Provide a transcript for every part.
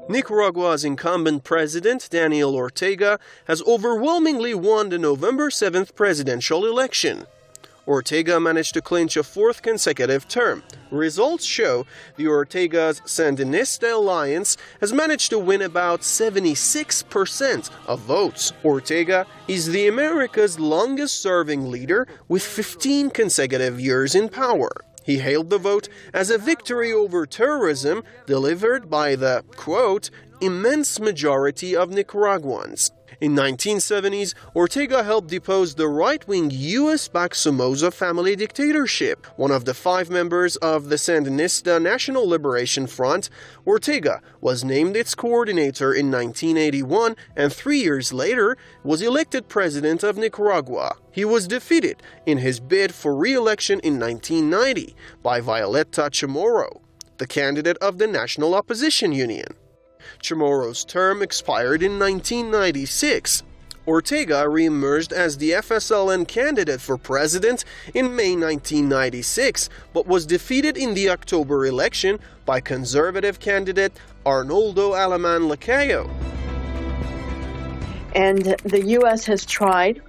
Nicaragua's incumbent President Daniel Ortega has overwhelmingly won the November 7th presidential election. Ortega managed to clinch a fourth consecutive term. Results show the Ortega's Sandinista alliance has managed to win about 76% of votes. Ortega is the America's longest-serving leader with 15 consecutive years in power. He hailed the vote as a victory over terrorism delivered by the, quote, immense majority of Nicaraguans. In 1970s, Ortega helped depose the right-wing U.S.-backed Somoza family dictatorship. One of the 5 members of the Sandinista National Liberation Front, Ortega was named its coordinator in 1981 and 3 years later was elected president of Nicaragua. He was defeated in his bid for re-election in 1990 by Violeta Chamorro, the candidate of the National Opposition Union. Chamorro's term expired in 1996. Ortega re-emerged as the FSLN candidate for president in May 1996, but was defeated in the October election by conservative candidate Arnoldo Alaman Lacayo. And the U.S. has tried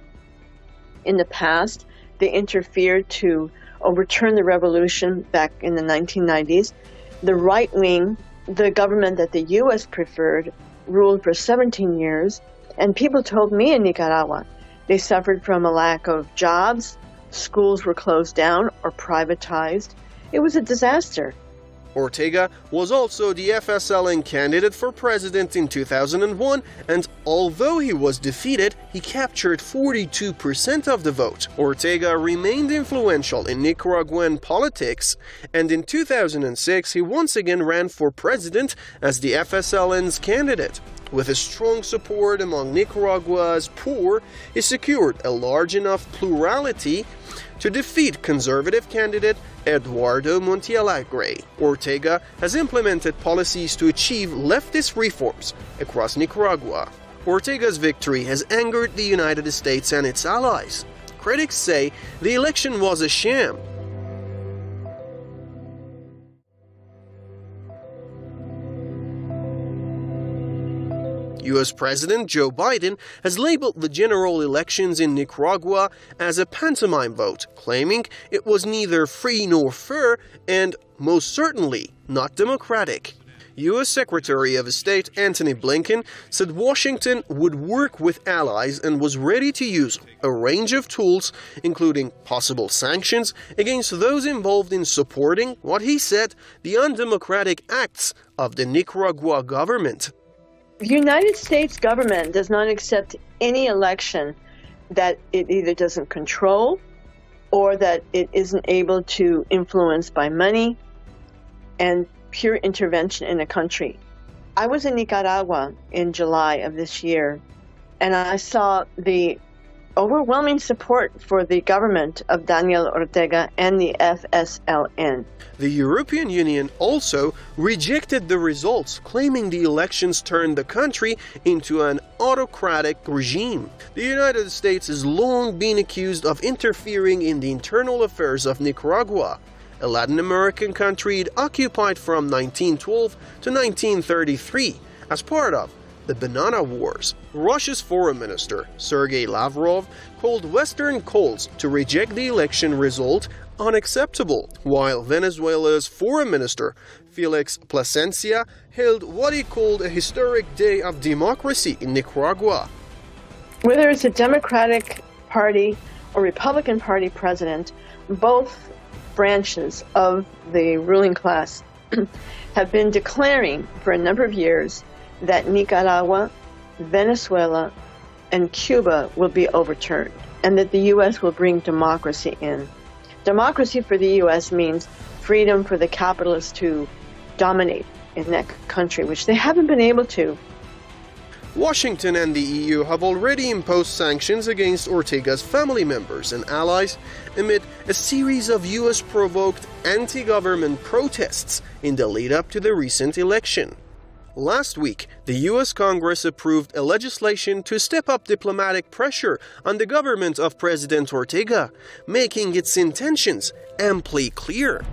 in the past. They interfered to overturn the revolution back in the 1990s. The right wing, the government that the U.S. preferred, ruled for 17 years, and people told me in Nicaragua they suffered from a lack of jobs, schools were closed down or privatized. It was a disaster. Ortega was also the FSLN candidate for president in 2001, and although he was defeated, he captured 42% of the vote. Ortega remained influential in Nicaraguan politics, and in 2006 he once again ran for president as the FSLN's candidate. With his strong support among Nicaragua's poor, he secured a large enough plurality to defeat conservative candidate Eduardo Montiel. Ortega has implemented policies to achieve leftist reforms across Nicaragua. Ortega's victory has angered the United States and its allies. Critics say the election was a sham. U.S. President Joe Biden has labeled the general elections in Nicaragua as a pantomime vote, claiming it was neither free nor fair and, most certainly, not democratic. U.S. Secretary of State Antony Blinken said Washington would work with allies and was ready to use a range of tools, including possible sanctions, against those involved in supporting what he said the undemocratic acts of the Nicaragua government. The United States government does not accept any election that it either doesn't control or that it isn't able to influence by money and pure intervention in a country. I was in Nicaragua in July of this year, and I saw the overwhelming support for the government of Daniel Ortega and the FSLN. The European Union also rejected the results, claiming the elections turned the country into an autocratic regime. The United States has long been accused of interfering in the internal affairs of Nicaragua, a Latin American country it occupied from 1912 to 1933 as part of the Banana Wars. Russia's foreign minister, Sergei Lavrov, called Western calls to reject the election result unacceptable, while Venezuela's foreign minister, Felix Plasencia, hailed what he called a historic day of democracy in Nicaragua. Whether it's a Democratic Party or Republican Party president, both branches of the ruling class have been declaring for a number of years that Nicaragua, Venezuela, and Cuba will be overturned, and that the U.S. will bring democracy in. Democracy for the U.S. means freedom for the capitalists to dominate in that country, which they haven't been able to. Washington and the EU have already imposed sanctions against Ortega's family members and allies amid a series of U.S.-provoked anti-government protests in the lead-up to the recent election. Last week, the U.S. Congress approved a legislation to step up diplomatic pressure on the government of President Ortega, making its intentions amply clear.